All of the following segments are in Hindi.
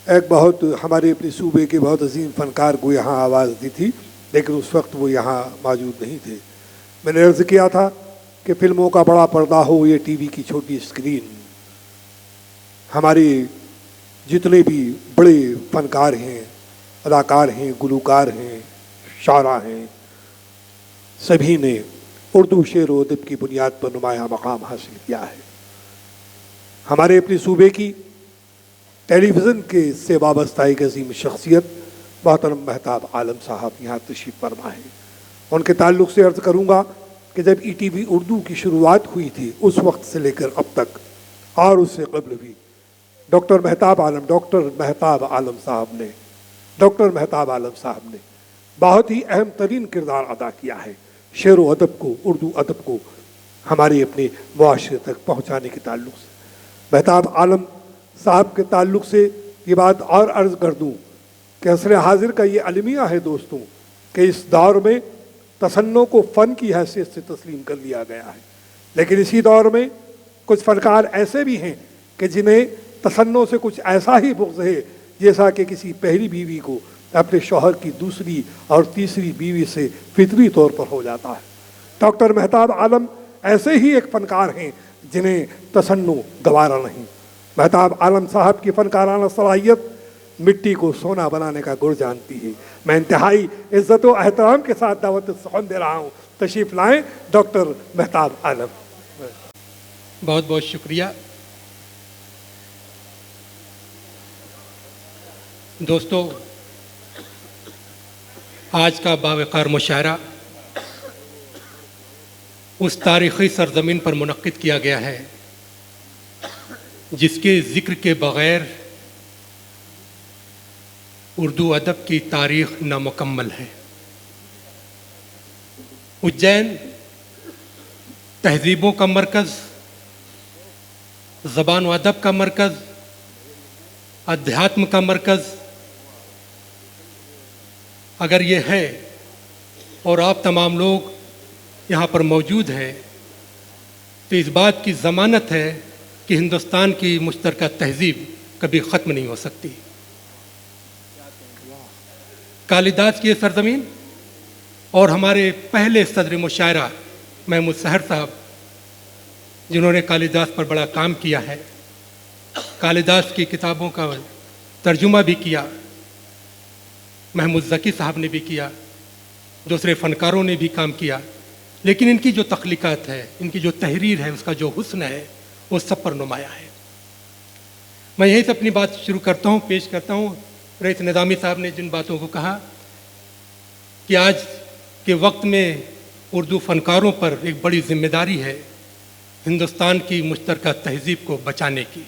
एक बहुत हमारे अपने सूबे के बहुत अजीम फ़नकार को यहाँ आवाज़ दी थी, लेकिन उस वक्त वो यहाँ मौजूद नहीं थे। मैंने अर्ज़ किया था कि फ़िल्मों का बड़ा पर्दा हो, ये टीवी की छोटी स्क्रीन। हमारे जितने भी बड़े फ़नकार हैं, अदाकार हैं, गुलूकार हैं, शारा हैं, सभी ने उर्दू शेर व अदब की बुनियाद पर नुमाया मकाम हासिल किया है। हमारे अपने सूबे की टेलीविज़न के से वाबस्ता एक अजीम शख्सियत मोहतरम महताब आलम साहब यहाँ तशरीफ़ फरमा है। उनके ताल्लुक़ से अर्ज़ करूँगा कि जब ETV उर्दू की शुरुआत हुई थी, उस वक्त से लेकर अब तक और उससे कबल भी डॉक्टर महताब आलम साहब ने बहुत ही अहम तरीन किरदार अदा किया है शेर व अदब को, उर्दू अदब को हमारे अपने मुआशरे तक पहुँचाने के ताल्लुक़ से। महताब आलम साहब के ताल्लुक़ से ये बात और अर्ज़ कर दूँ कि असर हाजिर का ये अलमिया है दोस्तों कि इस दौर में तसन्नो को फ़न की हैसियत से तस्लीम कर लिया गया है, लेकिन इसी दौर में कुछ फ़नकार ऐसे भी हैं कि जिन्हें तसन्नो से कुछ ऐसा ही बुग़्ज़ है जैसा कि किसी पहली बीवी को अपने शौहर की दूसरी और तीसरी बीवी से फितरी तौर पर हो जाता है। डॉक्टर महताब आलम ऐसे ही एक फ़नकार हैं जिन्हें तसन्नो गवारा नहीं। महताब आलम साहब की फ़नकाराना सलाहियत मिट्टी को सोना बनाने का गुण जानती है। मैं इंतहाई इज़्ज़त व एहतराम के साथ दावत सुखन दे रहा हूँ, तशरीफ़ लाएँ डॉक्टर महताब आलम। बहुत बहुत शुक्रिया। दोस्तों, आज का बावक़ार मुशायरा उस तारीख़ी सरज़मीन पर मुनक़्क़िद किया गया है जिसके ज़िक्र के बग़ैर उर्दू अदब की तारीख़ नामुकम्मल है। उज्जैन तहज़ीबों का मरकज़, ज़बान व अदब का मरकज़, अध्यात्म का मरकज़ अगर ये है और आप तमाम लोग यहाँ पर मौजूद हैं तो इस बात की ज़मानत है कि हिंदुस्तान की मुश्तरका तहज़ीब कभी ख़त्म नहीं हो सकती। कालिदास की सरज़मीन और हमारे पहले सदर मुशायरा महमूद सहर साहब, जिन्होंने कालिदास पर बड़ा काम किया है, कालिदास की किताबों का तर्जुमा भी किया, महमूद ज़की साहब ने भी किया, दूसरे फ़नकारों ने भी काम किया, लेकिन इनकी जो तख्लीक़ात है, इनकी जो तहरीर है, उसका जो हुस्न है, वो सब पर नुमाया है। मैं यहीं से अपनी बात शुरू करता हूँ, पेश करता हूँ। रईस निज़ामी साहब ने जिन बातों को कहा कि आज के वक्त में उर्दू फ़नकारों पर एक बड़ी ज़िम्मेदारी है हिंदुस्तान की मुश्तरका तहज़ीब को बचाने की,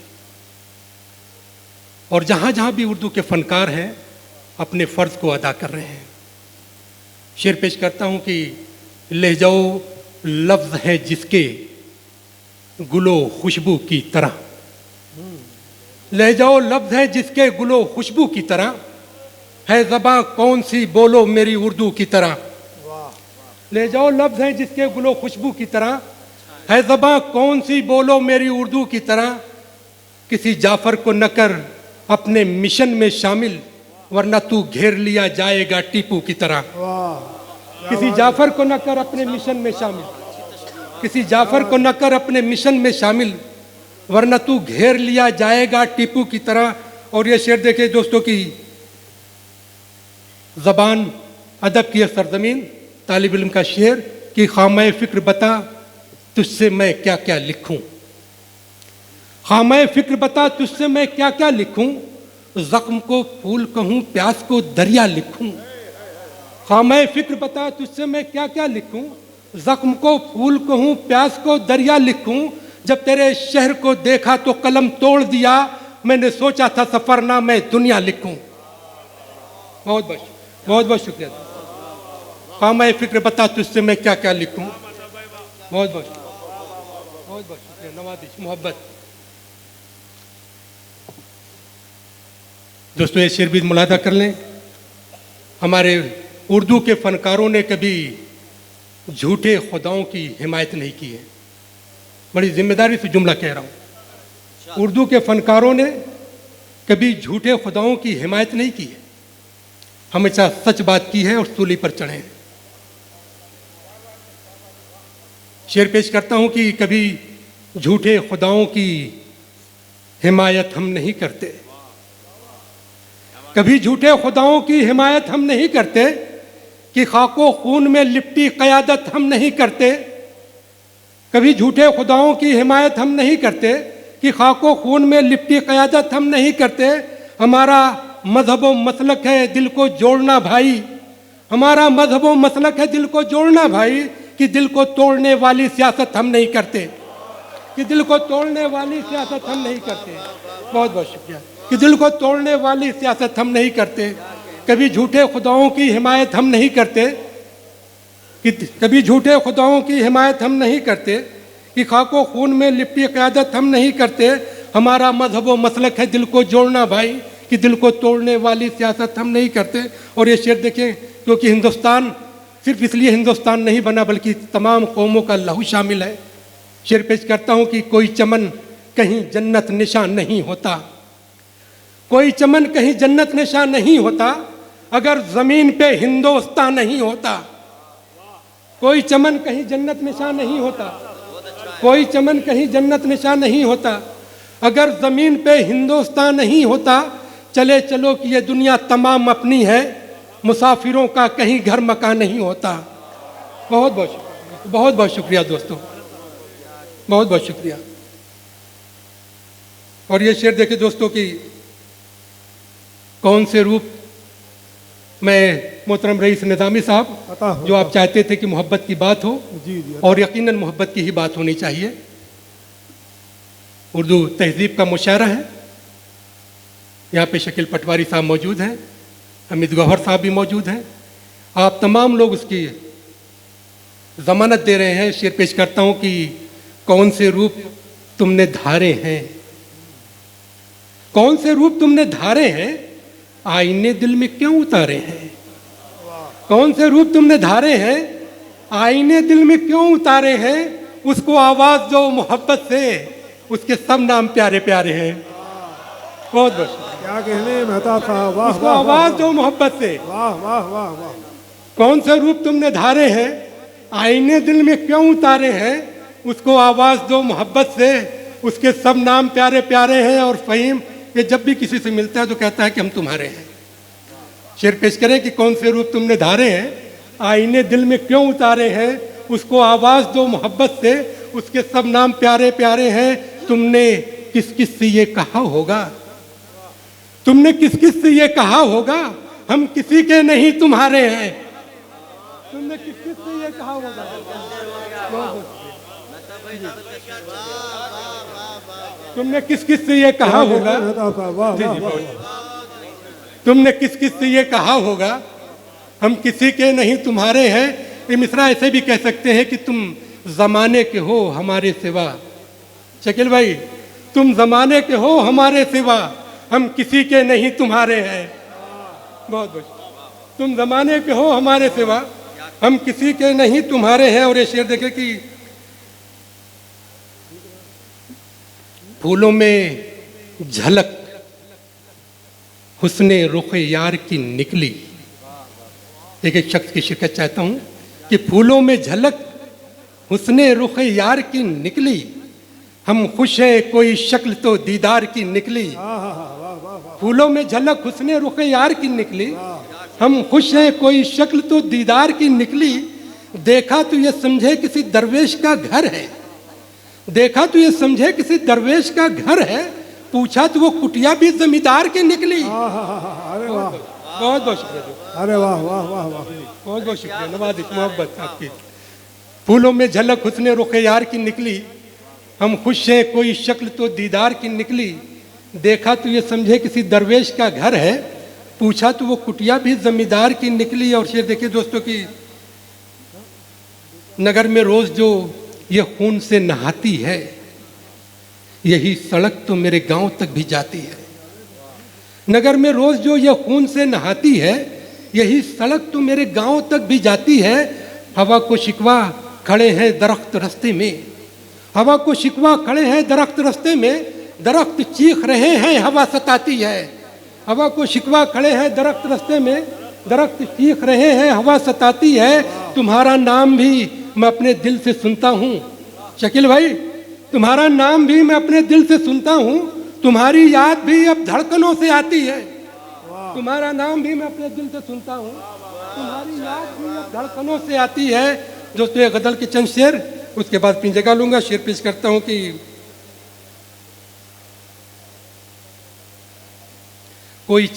और जहाँ जहाँ भी उर्दू के फ़नकार हैं अपने फ़र्ज़ को अदा कर रहे हैं। शेर पेश करता हूँ कि लहजाओ लफ्ज़ हैं जिसके गुलो खुशबू की तरह, लहजाओ लफ्ज़ है जिसके गुलो खुशबू की तरह, है ज़बां कौन सी बोलो मेरी उर्दू की तरह। लहजाओ लफ्ज़ है जिसके गुलो खुशबू की तरह, है ज़बां कौन सी बोलो मेरी उर्दू की तरह। किसी जाफ़र को न कर अपने मिशन में शामिल, वरना तू घेर लिया जाएगा टीपू की तरह। किसी जाफ़र को न कर अपने मिशन में शामिल, किसी जाफ़र को न कर अपने मिशन में शामिल, वरना तू घेर लिया जाएगा टीपू की तरह। और ये शेर देखे दोस्तों की ज़बान अदब की सरज़मीन, तालिब इल्म का शेर कि ख़ामे फ़िक्र बता तुझसे मैं क्या क्या लिखूं, ख़ामे फ़िक्र बता तुझसे मैं क्या क्या लिखूं, ज़ख्म को फूल कहूँ प्यास को दरिया लिखूं। ख़ामे फ़िक्र बता तुझसे मैं क्या क्या लिखूं, ज़ख्म को फूल कहूँ प्यास को दरिया लिखूं। जब तेरे शहर को देखा तो कलम तोड़ दिया, मैंने सोचा था सफ़रनामे दुनिया लिखूं। बहुत बहुत शुक्रिया। ख़ामे फ़िक्र बता तुझसे मैं क्या क्या लिखूं। बहुत बहुत शुक्रिया, नवाज़िश, मोहब्बत। दोस्तों, ये शेर भी मुलादा कर लें। हमारे उर्दू के फ़नकारों ने कभी झूठे खुदाओं की हिमायत नहीं की है। बड़ी जिम्मेदारी से जुमला कह रहा हूँ। उर्दू के फ़नकारों ने कभी झूठे खुदाओं की हिमायत नहीं की है, हमेशा सच बात की है और सूली पर चढ़े हैं। शेर पेश करता हूं कि कभी झूठे खुदाओं की हिमायत हम नहीं करते, कभी झूठे खुदाओं की हिमायत हम नहीं करते, कि खाको खून में लिपटी क़यादत हम नहीं करते। कभी झूठे खुदाओं की हिमायत हम नहीं करते, कि खाको खून में लिपटी क़यादत हम नहीं करते। हमारा मजहब व मसलक है दिल को जोड़ना भाई, हमारा मजहब व मसलक है दिल को जोड़ना भाई, कि दिल को तोड़ने वाली सियासत हम नहीं करते, कि दिल को तोड़ने वाली सियासत हम नहीं करते। बहुत बहुत शुक्रिया। कि दिल को तोड़ने वाली सियासत हम नहीं करते, कभी झूठे खुदाओं की हिमायत हम नहीं करते, कि कभी झूठे खुदाओं की हिमायत हम नहीं करते, कि खाको खून में लिपटी क़यादत हम नहीं करते। हमारा मजहब व मसलक है दिल को जोड़ना भाई, कि दिल को तोड़ने वाली सियासत हम नहीं करते। और ये शेर देखें, क्योंकि हिंदुस्तान सिर्फ इसलिए हिंदुस्तान नहीं बना बल्कि तमाम कौमों का लहू शामिल है। शेर पेश करता हूँ कि कोई चमन कहीं जन्नत निशान नहीं होता, कोई चमन कहीं जन्नत निशान नहीं होता, अगर ज़मीन पे हिंदुस्तान नहीं होता। कोई चमन कहीं जन्नत निशान नहीं होता, कोई चमन कहीं जन्नत निशान नहीं होता, अगर ज़मीन पे हिंदुस्तान नहीं होता। चले चलो कि ये दुनिया तमाम अपनी है, मुसाफिरों का कहीं घर मकान नहीं होता। बहुत बहुत शुक्रिया, बहुत बहुत शुक्रिया दोस्तों, बहुत बहुत शुक्रिया। और ये शेर देखे दोस्तों कि कौन से रूप में मोहतरम रईस निज़ामी साहब, जो आप चाहते थे कि मोहब्बत की बात हो, और यकीनन मोहब्बत की ही बात होनी चाहिए। उर्दू तहजीब का मुशायरा है, यहाँ पे शकील पटवारी साहब मौजूद हैं, हमीद गौहर साहब भी मौजूद हैं, आप तमाम लोग उसकी ज़मानत दे रहे हैं। शेर पेश करता हूँ कि कौन से रूप तुमने धारे हैं, कौन से रूप तुमने धारे हैं, आईने दिल में क्यों उतारे हैं। कौन से रूप तुमने धारे हैं, आईने दिल में क्यों उतारे हैं। उसको आवाज़ दो मोहब्बत से, उसके सब नाम प्यारे प्यारे हैं। बहुत बहुत क्या कहने मेहताब साहब, वाह उसको आवाज़ दो मोहब्बत से। वाह वाह वाह वाह। कौन से रूप तुमने धारे हैं, आईने दिल में क्यों उतारे हैं, उसको आवाज़ दो मोहब्बत से, उसके सब नाम प्यारे प्यारे हैं। और फ़हीम ये जब भी किसी से मिलता है तो कहता है कि हम तुम्हारे हैं। शेर पेश करें कि कौन से रूप तुमने धारे हैं, आईने दिल में क्यों उतारे हैं, उसको आवाज़ दो मोहब्बत से, उसके सब नाम प्यारे प्यारे हैं। तुमने किस किस से ये कहा होगा, तुमने किस किस से ये कहा होगा, हम किसी के नहीं तुम्हारे हैं। तुमने किस किस से ये कहा होगा। तुमने किस किस से ये कहा होगा, तुमने किस किस से ये कहा होगा, हम किसी के नहीं तुम्हारे हैं। ये मिसरा ऐसे भी कह सकते हैं कि तुम ज़माने के हो हमारे सिवा। शकील भाई, तुम ज़माने के हो हमारे सिवा, हम किसी के नहीं तुम्हारे हैं। बहुत बहुत, तुम ज़माने के हो हमारे सिवा, हम किसी के नहीं तुम्हारे हैं। और ये शेर देखे कि फूलों में झलक हुस्ने रुखे यार की निकली। एक शख्स की शिरकत चाहता हूँ कि फूलों में झलक हुस्ने रुखे यार की निकली, हम खुश हैं कोई शक्ल तो दीदार की निकली। फूलों में झलक हुस्ने रुखे यार की निकली, हम खुश हैं कोई शक्ल तो दीदार की निकली। देखा तो ये समझे किसी दरवेश का घर है, देखा तो ये समझे किसी दरवेश का घर है, पूछा तो वो कुटिया भी जमींदार की निकली। अरे वाह, बहुत बहुत शुक्रिया। अरे वाह वाह वाह वाह, बहुत बहुत शुक्रिया, नवाज़िश मोहब्बत आपकी। फूलों में झलक हुस्ने रुखे यार की निकली, हम खुश हैं कोई शक्ल तो दीदार की निकली। देखा तो ये समझे किसी दरवेश का घर है, पूछा तो वो कुटिया भी जमींदार की निकली। और शेर देखिए दोस्तों की नगर में रोज जो ये खून से नहाती है, यही सड़क तो मेरे गांव तक भी जाती है। नगर में रोज जो ये खून से नहाती है, यही सड़क तो मेरे गांव तक भी जाती है। हवा को शिकवा खड़े हैं दरख्त रास्ते में, हवा को शिकवा खड़े हैं दरख्त रास्ते में, दरख्त चीख रहे हैं, हवा सताती है। हवा को शिकवा खड़े हैं दरख्त रास्ते में, दरख्त चीख रहे हैं, हवा सताती है। तुम्हारा नाम भी मैं अपने दिल से सुनता हूँ शकील भाई, तुम्हारा नाम भी मैं अपने दिल से सुनता हूँ। तुम्हारी याद भी अब धड़कनों से आती है। तुम्हारा नाम भी मैं अपने दिल से सुनता हूँ, तुम्हारी याद भी अब धड़कनों से आती है। दोस्तों, ये गजल के चंद शेर, उसके बाद अपनी जगह लूंगा। शेर पेश करता हूँ कि कोई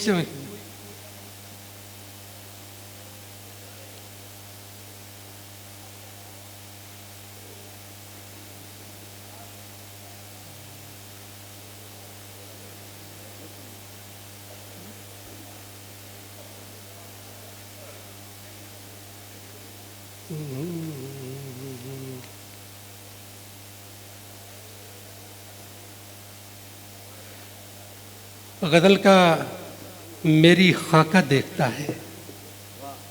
गजल का मेरी खाका देखता है,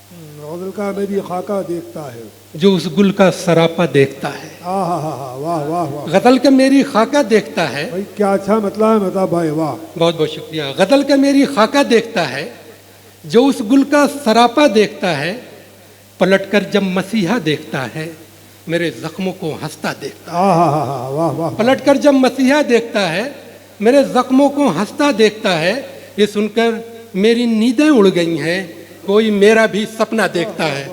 गजल का मेरी खाका देखता है, जो उस गुल का सरापा देखता है। हाँ, वाह वाह वाह। गजल का मेरी खाका देखता है, भाई क्या अच्छा मतलब है मेहताब भाई, वाह। बहुत बहुत शुक्रिया। गजल का मेरी खाका देखता है, जो उस गुल का सरापा देखता है। पलटकर जब मसीहा देखता है, मेरे जख्मों को हंसता देखता है। वाह वाह। पलटकर जब मसीहा देखता है, मेरे जख्मों को हंसता देखता है। ये सुनकर मेरी नींदें उड़ गई हैं, कोई मेरा भी सपना देखता है।